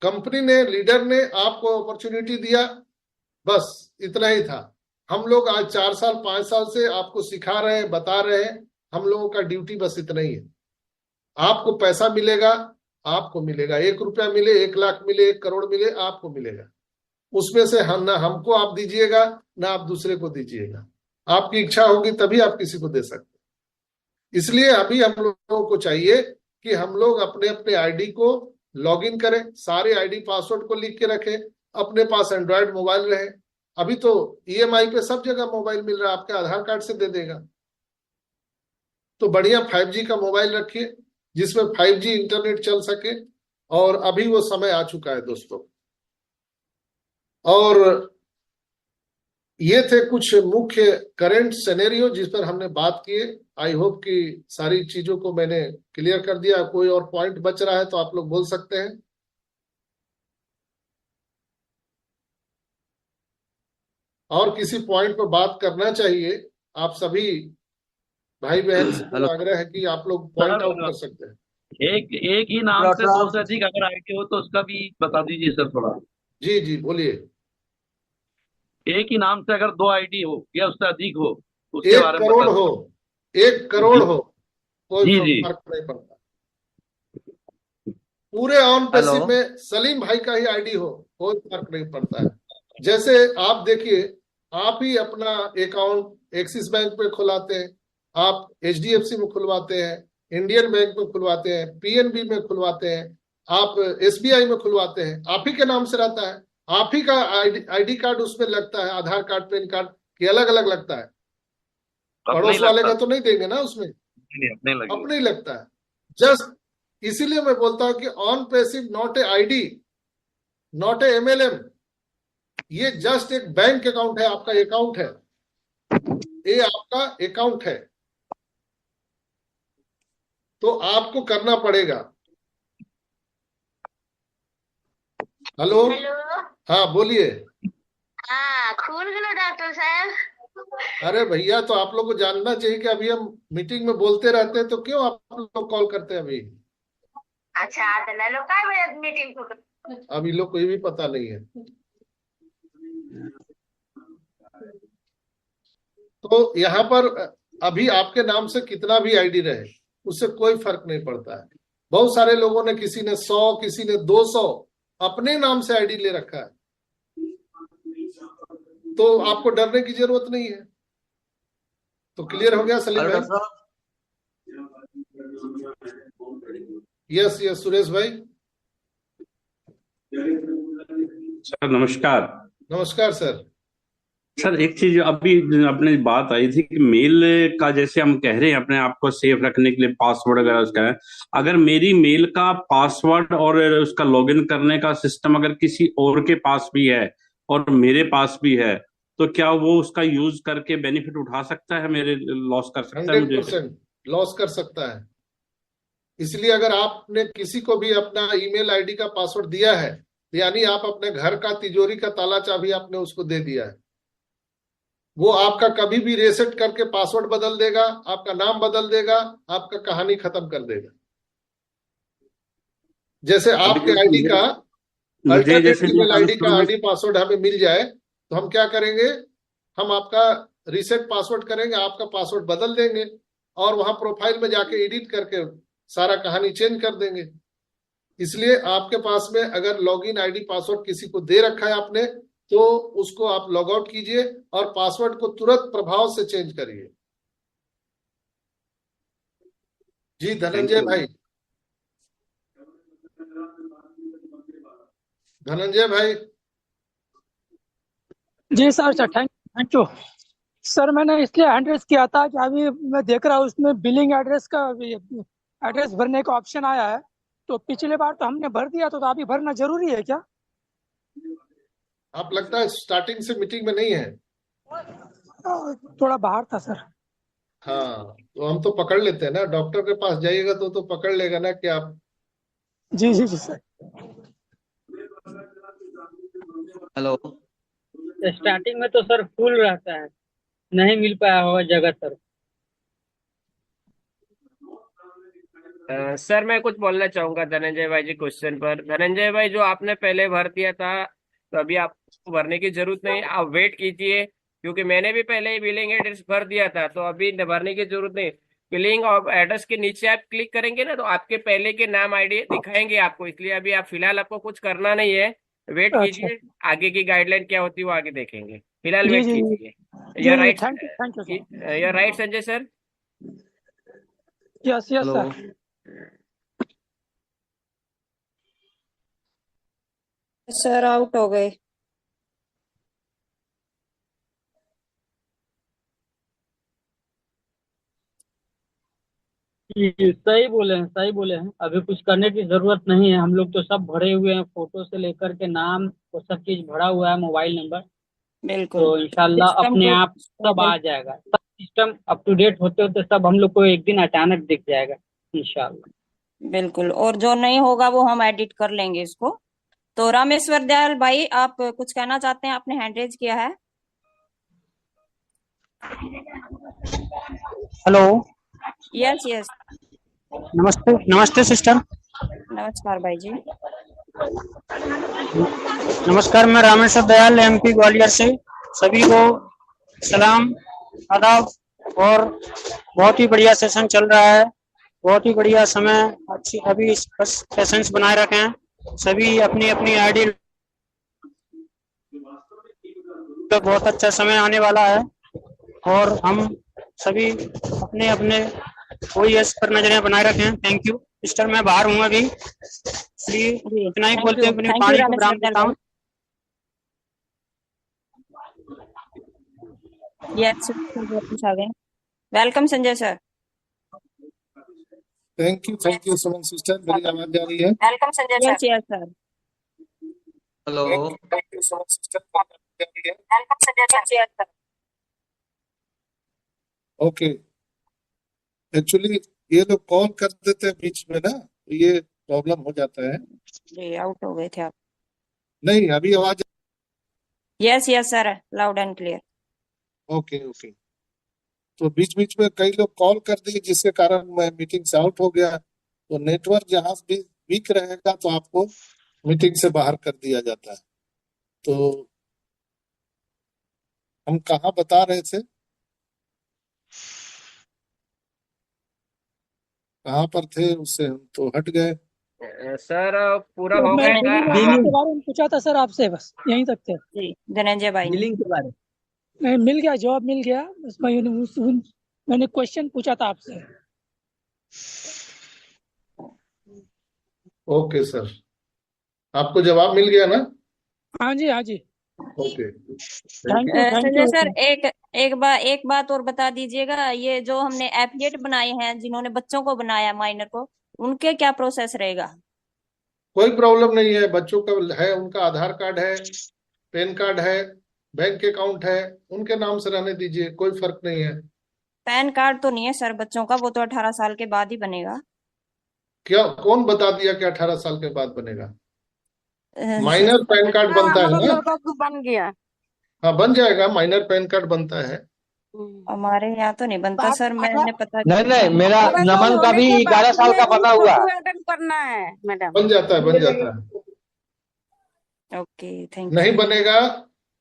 Company ने, leader ने आपको अपॉर्चुनिटी दिया, बस इतना ही था। हम लोग आज 4 साल 5 साल से आपको सिखा रहे हैं, बता रहे हैं। हम लोगों का ड्यूटी बस इतना ही है। आपको पैसा मिलेगा, आपको मिलेगा, 1 रुपया मिले, 1 लाख मिले, 1 करोड़ मिले, आपको मिलेगा। उसमें से हम ना, हमको आप दीजिएगा ना आप दूसरे को दीजिएगा। आपकी इच्छा होगी तभी आप किसी को दे सकते। इसलिए अभी हम लोगों को चाहिए कि हम लोग अपने अपने आईडी को लॉग इन करें, सारे आईडी पासवर्ड को लिख के रखें, अपने पास एंड्रॉयड मोबाइल रहे। अभी तो ईएमआई पे सब जगह मोबाइल मिल रहा है, आपके आधार कार्ड से दे देगा। तो बढ़िया 5G का मोबाइल रखिए जिसमें 5G इंटरनेट चल सके। और अभी वो समय आ चुका है दोस्तों। और ये थे कुछ मुख्य करंट सिनेरियो जिस पर हमने बात की। आई होप कि सारी चीजों को मैंने क्लियर कर दिया। कोई और पॉइंट बच रहा है तो आप लोग बोल सकते हैं। और किसी पॉइंट पर बात करना चाहिए, आप सभी भाई बहन से हेलो आग्रह है कि आप लोग पॉइंट आउट कर सकते हैं। एक एक ही नाम से दो से अधिक अगर आईडी हो तो उसका भी बता दीजिए सर थोड़ा। जी जी बोलिए। एक ही नाम से अगर 2 आईडी हो या उससे अधिक हो उसके एक बारे में करोड़ बता हो, दीजिए। 1 करोड़ जी हो, कोई जी जी। फर्क नहीं पड़ता। पूरे ऑन हेलो पैसिव में सलीम भाई का ही आईडी हो, कोई फर्क नहीं पड़ता है। जैसे आप देखिए, आप ही अपना अकाउंट एक्सिस बैंक में खुलवाते हैं, आप एचडीएफसी में खुलवाते हैं, इंडियन बैंक में खुलवाते हैं, पीएनबी में खुलवाते हैं, आप एसबीआई में खुलवाते हैं, आप ही के नाम से रहता है। आप ही का आईडी कार्ड उसमें लगता है, आधार कार्ड पैन कार्ड की अलग अलग लगता है। अपने ही पड़ोस वाले लगता का तो नहीं देंगे ना उसमें, नहीं, अपने लगेगा। अपने ही लगता है। जस्ट इसीलिए मैं बोलता हूं कि on passive not a ID, not a MLM. ये जस्ट एक बैंक अकाउंट है, आपका अकाउंट है, ये आपका अकाउंट है। तो आपको करना पड़ेगा। Hello, hello. हाँ बोलिए। हाँ खुल गलो डॉक्टर साहब। अरे भैया, तो आप लोग को जानना चाहिए कि अभी हम मीटिंग में बोलते रहते हैं, तो क्यों आप लोग कॉल करते हैं अभी? अच्छा तो लो काय बजे मीटिंग को। अभी लोग को ये भी पता नहीं है। तो यहाँ पर अभी आपके नाम से कितना भी आईडी रहे उससे कोई फर्क नहीं पड़ता है। बहुत सारे लोगों ने, किसी ने 100, किसी ने 200 अपने नाम से आईडी ले रखा है। तो आपको डरने की जरूरत नहीं है। तो क्लियर हो गया सलीम भाई? यस यस सुरेश भाई। सर नमस्कार। नमस्कार सर। सर एक चीज अभी अपने बात आई थी कि मेल का, जैसे हम कह रहे हैं अपने आप को सेफ रखने के लिए पासवर्ड वगैरह उसका है, अगर मेरी मेल का पासवर्ड और उसका लॉगिन करने का सिस्टम अगर किसी और के पास भी है और मेरे पास भी है, तो क्या वो उसका यूज करके बेनिफिट उठा सकता है, मेरे लॉस कर सकता है मुझे? 100% लॉस कर सकता है। इसलिए अगर आपने किसी को भी अपना ईमेल आईडी का पासवर्ड दिया है, यानी आप अपने घर का तिजोरी का ताला चाबी आपने उसको दे दिया है। वो आपका कभी भी रीसेट करके पासवर्ड बदल देगा, आपका नाम बदल देगा, आपका कहानी खत्म कर देगा। जैसे आपके आईडी का मुझे अल्टरनेट जैसे ईमेल आईडी का शुरू में आईडी पासवर्ड हमें मिल जाए तो हम क्या करेंगे, हम आपका रीसेट पासवर्ड करेंगे, आपका पासवर्ड बदल देंगे और वहां प्रोफाइल में जाके एडिट करके सारा कहानी चेंज कर देंगे। इसलिए आपके पास में अगर लॉगिन आईडी पासवर्ड किसी को दे रखा है आपने, तो उसको आप लॉग आउट कीजिए और पासवर्ड को तुरंत प्रभाव से चेंज करिए। जी धनंजय भाई। धनंजय भाई। जी सर थैंक यू सर। मैंने इसलिए हैंड रेस किया था कि अभी मैं देख रहा हूँ उसमें बिलिंग एड्रेस का एड्रेस भरने का ऑप्शन आया है। तो पिछले बार तो हमने भर दिया, तो अभी भरना जरूरी है क्या? आप लगता है स्टार्टिंग से मीटिंग में नहीं है। थोड़ा बाहर था सर। हाँ तो हम तो पकड़ लेते हैं ना, डॉक्टर के पास जाइएगा तो पकड़ लेगा ना कि आप। जी जी जी सर। हेलो स्टार्टिंग में तो सर फुल रहता है, नहीं मिल पाया होगा जगह सर। सर मैं कुछ बोलना चाहूंगा धनंजय भाई जी क्वेश्चन पर। धनंजय भाई, जो आपने पहले भर दिया था तो अभी आपको भरने की जरूरत नहीं, आप वेट कीजिए, क्योंकि मैंने भी पहले ही बिलिंग एड्रेस भर दिया था, तो अभी भरने की जरूरत नहीं। बिलिंग और एड्रेस के नीचे आप क्लिक करेंगे ना, तो आपके पहले के नाम आईडी दिखाएंगे आपको, इसलिए अभी आप फिलहाल आपको कुछ करना नहीं है, वेट अच्छा कीजिए, आगे की गाइडलाइन क्या होती है वो आगे देखेंगे, फिलहाल जी वेट जी जी कीजिए। जी यू जी right, thank you sir. You right Sanjay sir. Yes yes hello. Sir. Sir out हो गए। जी, सही बोले हैं, सही बोले हैं। अभी कुछ करने की जरूरत नहीं है, हम लोग तो सब भरे हुए हैं, फोटो से लेकर के नाम वो सब चीज भरा हुआ है, मोबाइल नंबर। बिल्कुल तो इंशाल्लाह सिस्टम अपने को आप सब आ जाएगा, सब सिस्टम अप टू डेट होते होते सब हम लोग को एक दिन अचानक दिख जाएगा इंशाल्लाह। बिल्कुल, और जो नहीं होगा वो हम एडिट कर लेंगे इसको। तो रामेश्वर दयाल भाई, आप कुछ कहना चाहते हैं? आपने हैंड रेज किया है। हेलो। Yes yes. नमस्ते, नमस्ते सिस्टर। नमस्कार भाई जी। नमस्कार, मैं रामेश्वर दयाल, एमपी ग्वालियर से। सभी को सलाम, आदाब। और बहुत ही बढ़िया सेशन चल रहा है, बहुत ही बढ़िया समय। अच्छी अभी बस सेशंस बनाए रखे हैं, सभी अपनी अपनी आईडी। तो बहुत अच्छा समय आने वाला है और हम सभी अपने अपने OES पर नजरें बनाए रखे हैं। थैंक यू सिस्टर, मैं बाहर हूँ अभी, इसलिए जी इतना ही थैंक बोलते यू, अपनी थैंक यू पानी को रामेश्वर विराम दयाल देता हूँ। भाई। यस वापस आ गए। Welcome Sanjay sir. Thank you Suman sister. मेरी आवाज जा रही है? Welcome Sanjay sir. Yes yes sir. Hello. Thank you Suman sister. आवाज जा रही है? Welcome Sanjay sir. Yes sir. Okay. Actually ये लोग कॉल कर देते हैं बीच में ना, तो ये प्रॉब्लम हो जाता है। जी आउट हो गए थे आप। नहीं, अभी आवाज। Yes yes sir, loud and clear. Okay okay. तो बीच बीच में कई लोग कॉल कर दिए, जिसके कारण मैं मीटिंग से आउट हो गया। तो नेटवर्क जहां भी वीक रहेगा तो आपको मीटिंग से बाहर कर दिया जाता है। तो हम कहाँ बता रहे थे, कहाँ पर थे, उससे हम तो हट गए। सर पूरा तो हो मैं गया बिलिंग के बारे में पूछा था सर आपसे, बस यहीं तक थे। जी धनंजय भाई ने। बिलिंग के बारे में। नहीं, मिल गया, जवाब मिल गया। बस मैंने क्वेश्चन पूछा था आपसे। ओके सर, आपको जवाब मिल गया ना? हाँ जी हाँ जी। Okay. Thank you thank Sanjay you. Sir, एक बात और बता दीजिएगा। ये जो हमने एफिलिएट बनाए हैं, जिन्होंने बच्चों को बनाया माइनर को, उनके क्या प्रोसेस रहेगा? कोई प्रॉब्लम नहीं है, बच्चों का है, उनका आधार कार्ड है, पैन कार्ड है, बैंक अकाउंट है, उनके नाम से रहने दीजिए, कोई फर्क नहीं है। पैन कार्ड तो नहीं है सर बच्चों का, वो तो 18 साल के बाद ही बनेगा। क्या कौन बता दिया कि 18 साल के बाद बनेगा? माइनर पैन कार्ड बनता है ना? बन गया। हाँ, बन जाएगा, माइनर पैन कार्ड बनता है। हमारे यहाँ तो नहीं बनता सर, मैंने पता नहीं, मेरा नमन का भी 11 साल का बना हुआ है। करना है मैडम। बन जाता है। ओके थैंक नहीं यू। बनेगा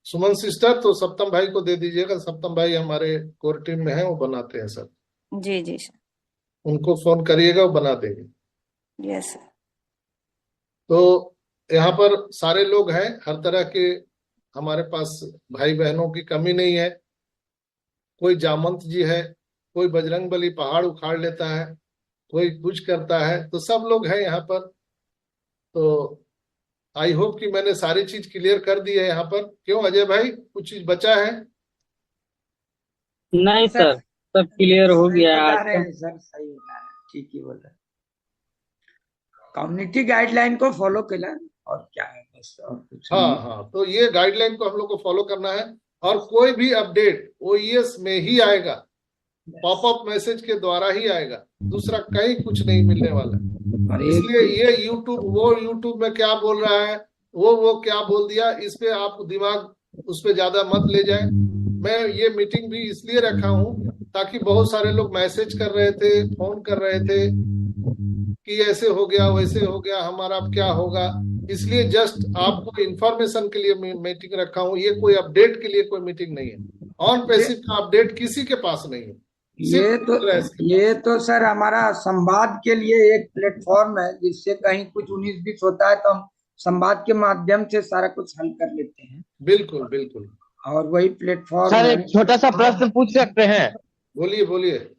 सुमन सिस्टर तो सप्तम भाई को दे दीजिएगा। सप्तम भाई हमारे कोर टीम में है, वो बनाते हैं सर। जी जी सर। उनको फोन करिएगा, वो बना देंगे। Yes sir. तो यहाँ पर सारे लोग हैं, हर तरह के हमारे पास भाई बहनों की कमी नहीं है। कोई जामंत जी है, कोई बजरंगबली पहाड़ उखाड़ लेता है, कोई कुछ करता है, तो सब लोग हैं यहाँ पर। तो आई होप कि मैंने सारी चीज क्लियर कर दी है यहाँ पर। क्यों अजय भाई, कुछ चीज बचा है? नहीं सर, सब क्लियर हो गया है आज का। सर सही बता रहे हैं, ठीक ही बोल रहे। कम्युनिटी गाइडलाइन को फॉलो केला और क्या है, बस और कुछ नहीं। हाँ, तो ये गाइडलाइन को हम लोग को फॉलो करना है। और कोई भी अपडेट OES में ही आएगा, पॉपअप मैसेज के द्वारा ही आएगा, दूसरा कहीं कुछ नहीं मिलने वाला है। और इसलिए ये यूट्यूब में क्या बोल रहा है, वो क्या बोल दिया, इस पे आप दिमाग उस पे ज्यादा मत ले जाए। मैं ये मीटिंग भी इसलिए रखा हूँ ताकि बहुत सारे लोग मैसेज कर रहे थे, फोन कर रहे थे, कि ऐसे हो गया वैसे हो गया, हमारा अब क्या होगा। इसलिए जस्ट आपको इंफॉर्मेशन के लिए मीटिंग रखा हूँ, ये कोई अपडेट के लिए कोई मीटिंग नहीं है। ऑन पैसिव का अपडेट किसी के पास नहीं है, ये तो सर हमारा संवाद के लिए एक प्लेटफॉर्म है, जिससे कहीं कुछ 19-20 होता है तो हम संवाद के माध्यम से सारा कुछ हल कर लेते हैं। बिल्कुल बिल्कुल। और वही प्लेटफॉर्म सर है। एक छोटा सा प्रश्न पूछ सकते हैं? बोलिए बोलिए।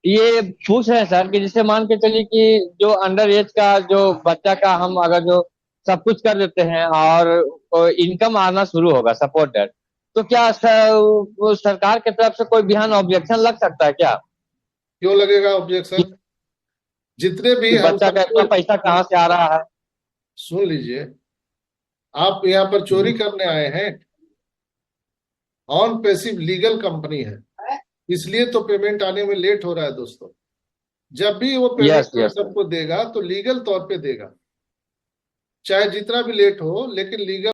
ये पूछ रहे हैं सर कि जैसे मान के चलिए कि जो अंडर एज का जो बच्चा का हम अगर जो सब कुछ कर देते हैं और इनकम आना शुरू होगा सपोर्टेड, तो क्या सरकार की तरफ से कोई बिहान ऑब्जेक्शन लग सकता है क्या? क्यों लगेगा ऑब्जेक्शन? जितने भी बच्चा का इतना पैसा कहाँ से आ रहा है? सुन लीजिए, आप यहाँ पर चोरी करने आए हैं? ऑन पैसिव लीगल कंपनी है, इसलिए तो पेमेंट आने में लेट हो रहा है दोस्तों। जब भी वो पेमेंट सबको देगा तो लीगल तौर पे देगा, चाहे जितना भी लेट हो, लेकिन लीगल